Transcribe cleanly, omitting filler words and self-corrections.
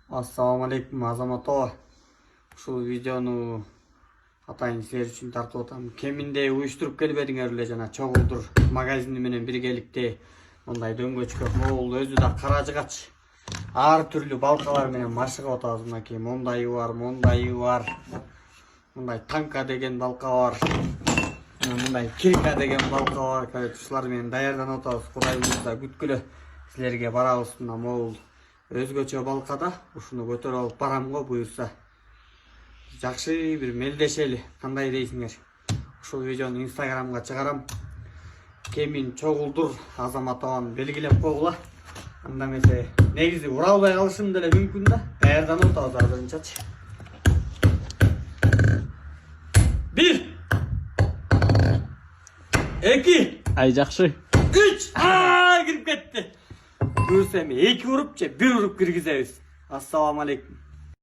Assalamu alaikum Azamat aba. Ушул видеону атайын силер үчүн тартып атам. Кеминде уюштуруп келбедиңер эле жана чогулдур магазини менен биргеликте мындай дөңгөчкө могул өзү да каражыгач. Ар түрлүү балкалар менен машыгып атабыз. Мынакей мондайы бар, мындай танка деген балка бар. Мындай кирка деген балка бар. Ушулар менен даярданып атабыз. Кудай буйруса күткүлө силерге барабыз мына могул өзгөчө балкада. Ушуну көтөрүп алып барам го буйруса. Жакшы бир мелдешели. Кандай дейсиңер? Ушул видеону Instagramга чыгарам. Кемин чогулдур Азамат абаны белгилеп койгула. Анда эмесе негизи ура албай калышым деле мүмкүн да. Даярданып атабыз азырынчачы. 1 2 Ай жакшы. 3 кирип кетти. Көрсем 2 уруп же 1 уруп киргизебиз. Ассаламу алейкум.